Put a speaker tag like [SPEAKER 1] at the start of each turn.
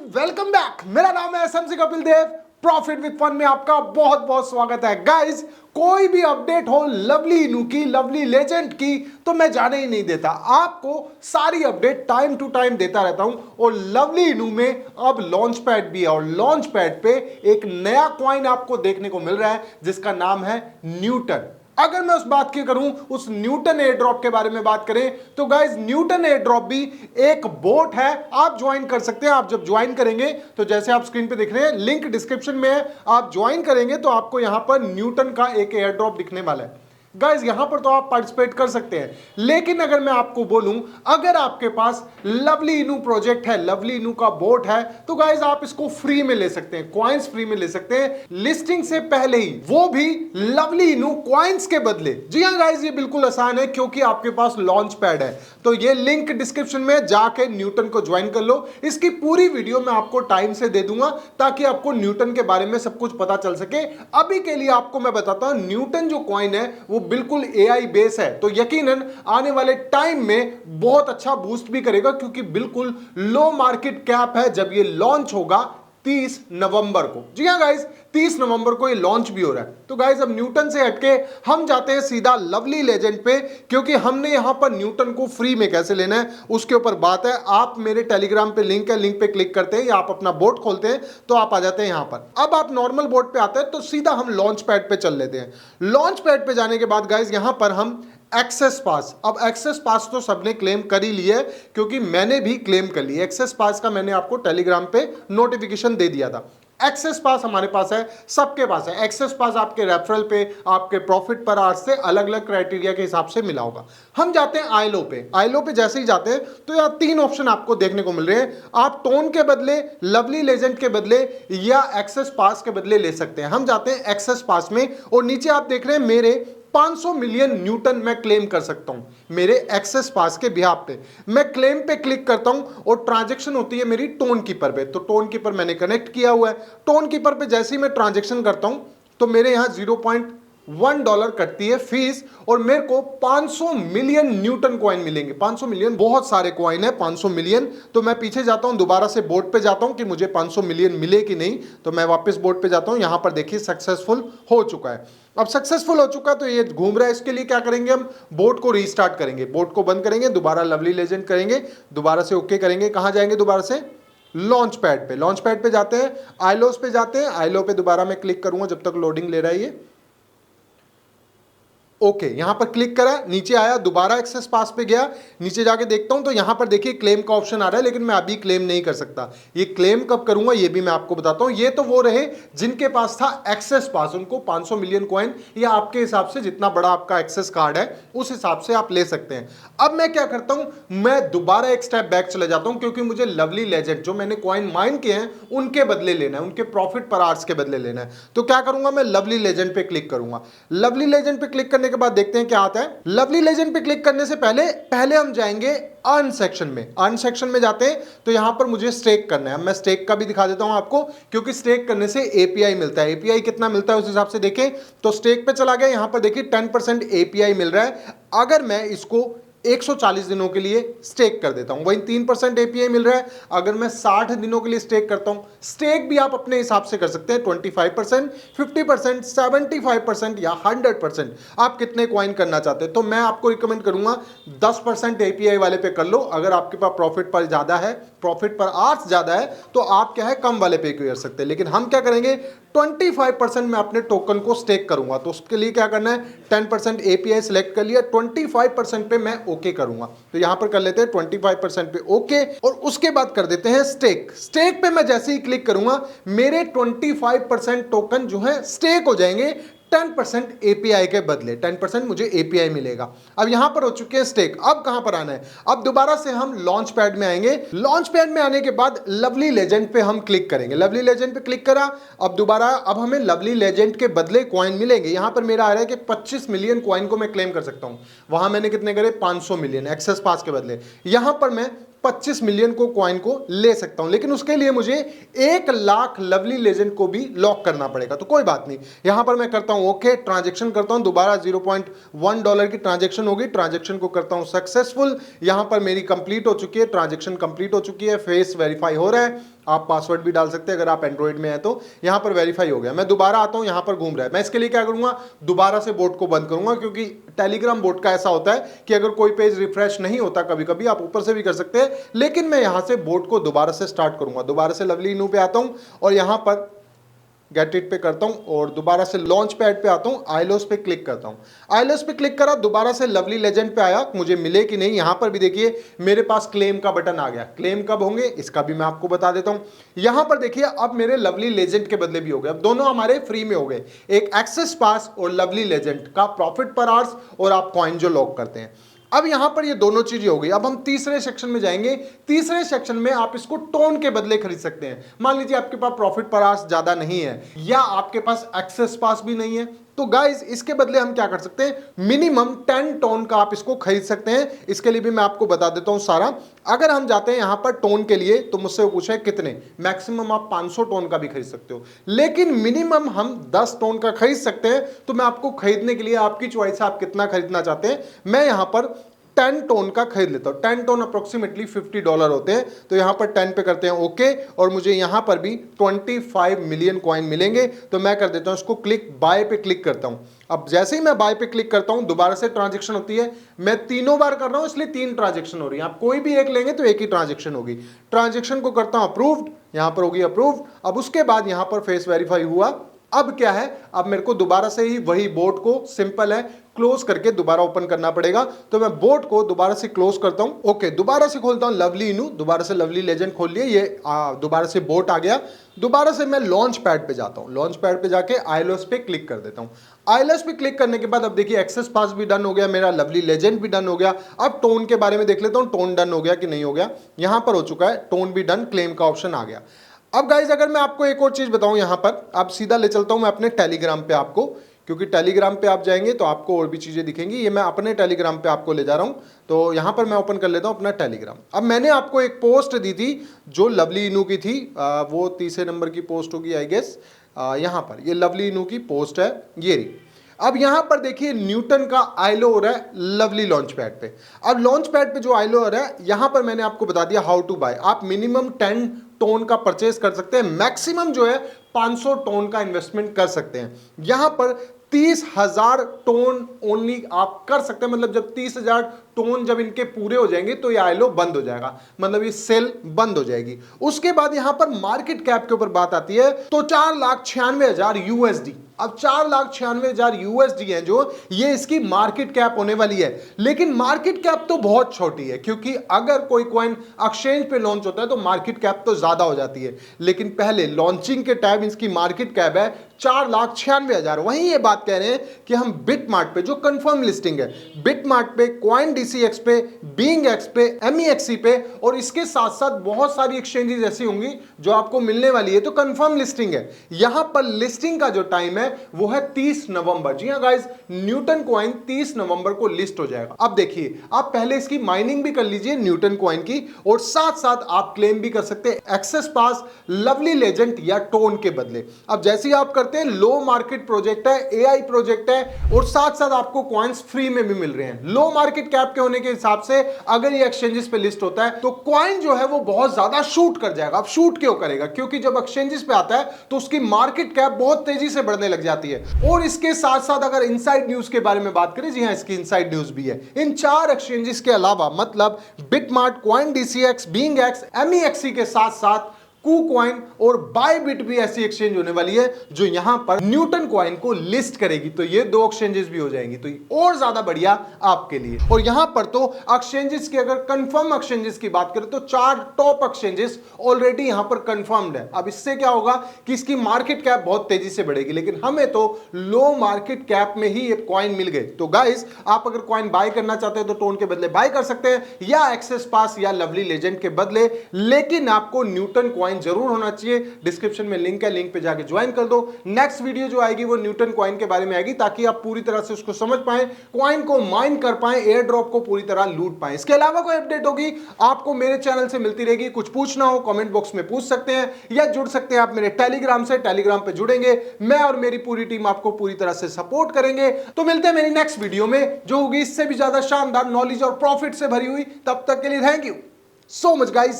[SPEAKER 1] Welcome back. मेरा नाम है SMC Kapil Dev. Profit with fun में आपका बहुत बहुत स्वागत है। गाइस, कोई भी अपडेट हो लवली इनू की, लवली लेजेंड की, तो मैं जाने ही नहीं देता। आपको सारी अपडेट टाइम टू टाइम देता रहता हूं। और लवली इनू में अब लॉन्च पैड भी है और लॉन्च पैड पे एक नया कॉइन आपको देखने को मिल रहा है जिसका नाम है न्यूटन। अगर मैं उस बात की करूं, उस न्यूटन एयर ड्रॉप के बारे में बात करें, तो गाइस न्यूटन एयर ड्रॉप भी एक बोट है। आप ज्वाइन कर सकते हैं। आप जब ज्वाइन करेंगे तो जैसे आप स्क्रीन पे दिख रहे हैं, लिंक डिस्क्रिप्शन में है, आप ज्वाइन करेंगे तो आपको यहां पर न्यूटन का एक एयर ड्रॉप दिखने वाला है। गाइस यहां पर तो आप पार्टिसिपेट कर सकते हैं, लेकिन अगर मैं आपको बोलूं, अगर आपके पास लवली इनू प्रोजेक्ट है, लवली इनू का बोट है, तो गाइस आप इसको फ्री में ले सकते हैं, कॉइन्स फ्री में ले सकते हैं लिस्टिंग से पहले ही, वो भी लवली इनू कॉइन्स के बदले। जी हां गाइस, ये बिल्कुल आसान है क्योंकि आपके पास लॉन्च पैड है। तो ये लिंक डिस्क्रिप्शन में जाके न्यूटन को ज्वाइन कर लो। इसकी पूरी वीडियो मैं आपको टाइम से दे दूंगा ताकि आपको न्यूटन के बारे में सब कुछ पता चल सके। अभी के लिए आपको मैं बताता हूं, न्यूटन जो कॉइन है वो बिल्कुल एआई बेस है, तो यकीनन आने वाले टाइम में बहुत अच्छा बूस्ट भी करेगा क्योंकि बिल्कुल लो मार्केट कैप है जब ये लॉन्च होगा 30 नवंबर को। जी हां गाइस, 30 नवंबर को ये लॉन्च भी हो रहा है। तो गाइस अब न्यूटन से हटके हम जाते हैं सीधा लवली लेजेंड पे, क्योंकि हमने यहां पर न्यूटन को फ्री में कैसे लेना है उसके ऊपर बात है। आप मेरे टेलीग्राम पे लिंक है, लिंक पे क्लिक करते हैं या आप अपना बोट खोलते हैं तो आप आ जाते हैं यहां पर। अब आप नॉर्मल बोट पे आते हैं तो सीधा हम लॉन्च पैड पे चल लेते हैं। लॉन्च पैड पे जाने के बाद गाइस यहां पर हम एक्सेस पास, अब एक्सेस पास तो सबने क्लेम कर ही लिया है क्योंकि मैंने भी क्लेम कर लिया। एक्सेस पास का मैंने आपको टेलीग्राम पे नोटिफिकेशन दे दिया था। एक्सेस पास हमारे पास है, सबके पास है। एक्सेस पास आपके रेफरल पे, आपके प्रॉफिट पर आवर्स से अलग अलग क्राइटेरिया के हिसाब से मिला होगा। हम जाते हैं आईलो पे। आईलो पे जैसे ही जाते हैं तो यहाँ तीन ऑप्शन आपको देखने को मिल रहे हैं। आप टोन के बदले, लवली लेजेंड के बदले या एक्सेस पास के बदले ले सकते हैं। हम जाते हैं एक्सेस पास में और नीचे आप देख रहे हैं मेरे 500 मिलियन न्यूटन मैं क्लेम कर सकता हूं मेरे एक्सेस पास के बिहाफ पे। मैं क्लेम पे क्लिक करता हूं और ट्रांजैक्शन होती है मेरी टोन कीपर पे। तो टोन कीपर मैंने कनेक्ट किया हुआ है। टोन कीपर पे जैसे ही मैं ट्रांजैक्शन करता हूं तो मेरे यहां $0.1 कटती है फीस और मेरे को 500 मिलियन न्यूटन कॉइन मिलेंगे। 500 मिलियन बहुत सारे कॉइन है, 500 मिलियन। तो मैं पीछे जाता हूं, दोबारा से बोर्ड पे जाता हूं कि मुझे 500 मिलियन मिले कि नहीं। तो मैं वापस बोर्ड पे जाता हूं, यहां पर देखिए सक्सेसफुल हो चुका है। अब सक्सेसफुल हो चुका तो ये घूम रहा है। इसके लिए क्या करेंगे, हम बोट को रीस्टार्ट करेंगे, बोट को बंद करेंगे, दोबारा लवली लेजेंड करेंगे, दोबारा से ओके करेंगे। कहां जाएंगे दोबारा से? लॉन्च पैड पे। लॉन्च पैड पे जाते हैं, आईलोस पे जाते हैं। आईलो पे दोबारा मैं क्लिक करूंगा जब तक लोडिंग ले रहा है ये। ओके, यहां पर क्लिक करा, नीचे आया, दोबारा एक्सेस पास पे गया, नीचे जाके देखता हूं तो यहां पर देखिए क्लेम का ऑप्शन आ रहा है, लेकिन मैं अभी क्लेम नहीं कर सकता। ये क्लेम कब करूंगा ये भी मैं आपको बताता हूं। ये तो वो रहे जिनके पास था एक्सेस पास, उनको 500 मिलियन कॉइन या आपके हिसाब से जितना बड़ा आपका एक्सेस कार्ड है उस हिसाब से आप ले सकते हैं। अब मैं क्या करता हूं, मैं दोबारा एक स्टेप बैक चले जाता हूं क्योंकि मुझे लवली लेजेंड जो मैंने कॉइन माइन किए हैं उनके बदले लेना है, उनके प्रॉफिट पर आवर्स के बदले लेना है। तो क्या करूंगा, मैं लवली लेजेंड पे क्लिक करूंगा। लवली लेजेंड पे क्लिक करने के बाद देखते हैं क्या आता है। लवली लेजेंड पे क्लिक करने से पहले हम जाएंगे अर्न सेक्शन में। अर्न सेक्शन में जाते हैं तो यहां पर मुझे स्टेक करना है। मैं स्टेक का भी दिखा देता हूं आपको, क्योंकि स्टेक करने से एपीआई मिलता है। एपीआई कितना मिलता है उस हिसाब से देखें तो स्टेक पे चला गया, यहां पर देखिए 10% एपीआई मिल रहा है। अगर मैं इसको 140 दिनों के लिए स्टेक कर देता हूं, वही 3% एपीआई मिल रहा है। अगर मैं 60 दिनों के लिए स्टेक करता हूं, स्टेक भी आप अपने हिसाब से कर सकते हैं, 25%, 50%, 75% या 100%, आप कितने कॉइन करना चाहते हैं। तो मैं आपको रिकमेंड करूंगा 10% एपीआई वाले पे कर लो। अगर आपके पास प्रॉफिट पर ज्यादा है, प्रॉफिट पर आवर्स ज्यादा है, तो आप क्या है कम वाले पे कर सकते हैं। लेकिन हम क्या करेंगे, 25% में अपने टोकन को स्टेक करूंगा। तो उसके लिए क्या करना है, 10% एपीआई सिलेक्ट कर लिया, 25% पे मैं ओके करूंगा। तो यहां पर कर लेते हैं 25% पे ओके और उसके बाद कर देते हैं स्टेक। स्टेक पे मैं जैसे ही क्लिक करूंगा मेरे 25% टोकन जो है स्टेक हो जाएंगे 10% एपीआई के बदले। 10% मुझे एपीआई मिलेगा। अब यहां पर हो चुके हैं स्टेक। अब कहां पर आना है, अब दोबारा से हम लॉन्च पैड में आएंगे। लॉन्च पैड में आने के बाद लवली लेजेंड पे हम क्लिक करेंगे। लवली लेजेंड पे क्लिक करा, अब दोबारा अब हमें लवली लेजेंड के बदले कॉइन मिलेंगे। यहां पर मेरा आ रहा है कि 25 मिलियन कॉइन को मैं क्लेम कर सकता हूं। वहां मैंने कितने करे, 500 मिलियन एक्सेस पास के बदले। यहां पर मैं 25 मिलियन को कॉइन को ले सकता हूं, लेकिन उसके लिए मुझे 1 लाख लवली लेजेंड को भी लॉक करना पड़ेगा। तो कोई बात नहीं, यहां पर मैं करता हूं ओके, ट्रांजैक्शन करता हूं, दोबारा $0.1 की ट्रांजैक्शन होगी, ट्रांजैक्शन को करता हूं सक्सेसफुल। यहां पर मेरी कंप्लीट हो चुकी है, ट्रांजैक्शन कंप्लीट हो चुकी है, फेस वेरीफाई हो रहा है। आप पासवर्ड भी डाल सकते हैं अगर आप एंड्रॉइड में है तो। यहाँ पर वेरीफाई हो गया, मैं दोबारा आता हूँ, यहाँ पर घूम रहा है। मैं इसके लिए क्या करूंगा, दोबारा से बोट को बंद करूंगा, क्योंकि टेलीग्राम बोट का ऐसा होता है कि अगर कोई पेज रिफ्रेश नहीं होता, कभी कभी आप ऊपर से भी कर सकते हैं, लेकिन मैं यहाँ से बोट को दोबारा से स्टार्ट करूंगा। दोबारा से लवली इनू पे आता हूँ और यहाँ पर गेट इट पे करता हूं और दोबारा से लॉन्च पैड पे आता हूं, आईलोस पे क्लिक करता हूं। आईलोस पे क्लिक करा, दोबारा से लवली लेजेंड पे आया, मुझे मिले कि नहीं। यहां पर भी देखिए मेरे पास क्लेम का बटन आ गया। क्लेम कब होंगे इसका भी मैं आपको बता देता हूं। यहां पर देखिए अब मेरे लवली लेजेंड के बदले भी हो गए, अब दोनों हमारे फ्री में हो गए, एक एक्सेस पास और लवली लेजेंड का प्रॉफिट पर आवर्स और आप कॉइन जो लॉक करते हैं। अब यहां पर ये दोनों चीजें हो गई। अब हम तीसरे सेक्शन में जाएंगे। तीसरे सेक्शन में आप इसको टोन के बदले खरीद सकते हैं। मान लीजिए आपके पास प्रॉफिट पर आवर्स ज्यादा नहीं है या आपके पास एक्सेस पास भी नहीं है, तो गाइस इसके बदले हम क्या कर सकते हैं, मिनिमम 10 टोन का आप इसको खरीद सकते हैं। इसके लिए भी मैं आपको बता देता हूं सारा। अगर हम जाते हैं यहां पर टोन के लिए तो मुझसे वो पूछा है कितने, मैक्सिमम आप 500 टोन का भी खरीद सकते हो, लेकिन मिनिमम हम 10 टोन का खरीद सकते हैं। तो मैं आपको खरीदने के लिए, आपकी चॉइस है आप कितना खरीदना चाहते हैं। मैं यहां पर 10 टोन का खरीद लेता हूं। 10 टोन अप्रोक्सीमेटली $50 होते हैं, तो यहां पर 10 पे करते हैं ओके, और मुझे यहां पर भी 25 मिलियन कॉइन मिलेंगे। तो मैं कर देता हूं इसको क्लिक, बाय पे क्लिक करता हूं। अब जैसे ही मैं बाय पे क्लिक करता हूं दोबारा से ट्रांजैक्शन होती है। मैं तीनों बार कर रहा हूं इसलिए 3 ट्रांजैक्शन हो रही है। आप कोई भी एक लेंगे तो एक ही ट्रांजैक्शन होगी। ट्रांजैक्शन को करता हूं अप्रूव्ड, यहां पर होगी अप्रूव्ड। अब उसके बाद यहां पर फेस वेरीफाई हुआ। अब क्या है, अब मेरे को दोबारा से ही वही बोट को, सिंपल है, क्लोज करके दोबारा ओपन करना पड़ेगा। तो मैं बोट को दोबारा से क्लोज करता हूं। ओके, दोबारा से खोलता हूं लवली इनू, दोबारा से लवली लेजेंड खोल लिए, ये दोबारा से बोट आ गया। दोबारा से मैं लॉन्च पैड पे जाता हूं। लॉन्च पैड पे जाके आईलोस पे क्लिक कर देता हूं। आईलोस पे क्लिक करने के बाद अब देखिए एक्सेस पास भी डन हो गया, मेरा लवली लेजेंड भी डन हो गया। अब टोन के बारे में देख लेता हूं, टोन डन हो गया कि नहीं हो गया। यहां पर हो चुका है, टोन भी डन, क्लेम का ऑप्शन आ गया। अब गाइज अगर मैं आपको एक और चीज बताऊं, यहां पर आप सीधा ले चलता हूं मैं अपने टेलीग्राम पे आपको, क्योंकि टेलीग्राम पे आप जाएंगे तो आपको और भी चीजें दिखेंगी। ये मैं अपने टेलीग्राम पे आपको ले जा रहा हूं। तो यहां पर मैं ओपन कर लेता हूं अपना टेलीग्राम। अब मैंने आपको एक पोस्ट दी थी जो लवली इनू की थी, वो तीसरे नंबर की पोस्ट होगी आई गेस। यहां पर ये लवली इनू की पोस्ट है, ये रही। अब यहां पर देखिए न्यूटन का आईलो हो रहा है लवली लॉन्च पैड पे। अब लॉन्च पैड पे जो आईलो हो रहा है, यहां पर मैंने आपको बता दिया हाउ टू बाय। आप मिनिमम 10 टोन का परचेस कर सकते हैं, मैक्सिमम जो है 500 टोन का इन्वेस्टमेंट कर सकते हैं। यहां पर 30,000 टोन ओनली आप कर सकते हैं। मतलब जब 30,000 टोन जब इनके पूरे हो जाएंगे तो ये आईलो बंद हो जाएगा, मतलब ये सेल बंद हो जाएगी। उसके बाद यहां पर मार्केट कैप के ऊपर बात आती है, तो 4,96,000 यूएसडी। अब 4,96,000 यूएसडी है जो, ये इसकी मार्केट कैप होने वाली है। लेकिन मार्केट कैप तो बहुत छोटी है, क्योंकि अगर कोई कॉइन एक्सचेंज पे लॉन्च होता है तो मार्केट कैप तो ज्यादा हो जाती है। लेकिन पहले लॉन्चिंग के टाइम इसकी मार्केट कैप है 4,96,000। वहीं ये बात कह रहे हैं कि हम बिटमार्ट पे, जो कंफर्म लिस्टिंग है, बिटमार्ट पे, कॉइन डीसीएक्स पे, बीइंग एक्स पे, एमईएक्सी पे, और इसके साथ साथ बहुत सारी एक्सचेंजेस ऐसी होंगी जो आपको मिलने वाली है। तो कंफर्म लिस्टिंग है। यहां पर लिस्टिंग का जो टाइम है वो है 30 नवंबर। जी हां गाइस, न्यूटन कॉइन 30 नवंबर को लिस्ट हो जाएगा। अब देखिए, आप पहले इसकी माइनिंग भी कर लीजिए न्यूटन कॉइन की, और साथ साथ आप क्लेम भी कर सकते हैं एक्सेस पास, लवली लेजेंड या टोन के बदले। अब जैसे ही आप करते हैं, लो मार्केट प्रोजेक्ट है, एआई प्रोजेक्ट है, और साथ साथ आपको कॉइन्स फ्री में भी मिल रहे हैं। लो मार्केट कैप के होने के हिसाब से अगर ये एक्सचेंजेस पे लिस्ट होता है तो कॉइन जो है वो बहुत ज्यादा शूट कर जाएगा। अब शूट क्यों करेगा, क्योंकि जब एक्सचेंजेस पे आता है तो उसकी मार्केट कैप बहुत तेजी से बढ़ने लग जाती है। और इसके साथ साथ अगर इनसाइड न्यूज के बारे में बात करें, जी हां इसकी इनसाइड न्यूज भी है। इन 4 एक्सचेंजेस के अलावा, मतलब BitMart, CoinDCX, BingX, MEXC के साथ साथ कूकॉइन और बायबिट भी ऐसी एक्सचेंज होने वाली है जो यहां पर न्यूटन कॉइन को लिस्ट करेगी। तो ये 2 एक्सचेंजेस भी हो जाएंगी, तो ये और ज्यादा बढ़िया आपके लिए। और यहां पर तो एक्सचेंजेस की, अगर कंफर्म एक्सचेंजेस की बात करें तो 4 टॉप एक्सचेंजेस ऑलरेडी यहां पर कंफर्म्ड है। अब इससे क्या होगा कि इसकी मार्केट कैप बहुत तेजी से बढ़ेगी, लेकिन हमें तो लो मार्केट कैप में ही ये कॉइन मिल गए। तो गाइस, आप अगर कॉइन बाय करना चाहते हैं तो टोन के बदले बाय कर सकते हैं, या एक्सेस पास या लवली लेजेंड के बदले, लेकिन आपको न्यूटन कॉइन जरूर होना चाहिए। डिस्क्रिप्शन में लिंक है, लिंक पे जाके ज्वाइन कर दो। नेक्स्ट वीडियो जो आएगी वो न्यूटन कॉइन के बारे में आएगी, ताकि आप पूरी तरह से उसको समझ पाएं, कॉइन को माइन कर पाएं, एयर ड्रॉप को पूरी तरह लूट पाएं। इसके अलावा कोई अपडेट होगी आपको मेरे चैनल से मिलती रहेगी। कुछ पूछना हो कमेंट बॉक्स में पूछ सकते हैं, या जुड़ सकते हैं आप मेरे टेलीग्राम से। टेलीग्राम पे जुड़ेंगे, मैं और मेरी पूरी टीम आपको पूरी तरह से सपोर्ट करेंगे। तो मिलते हैं मेरी नेक्स्ट वीडियो में, जो होगी इससे भी ज्यादा शानदार, नॉलेज और प्रॉफिट से भरी हुई। तब तक के लिए thank you so much guys.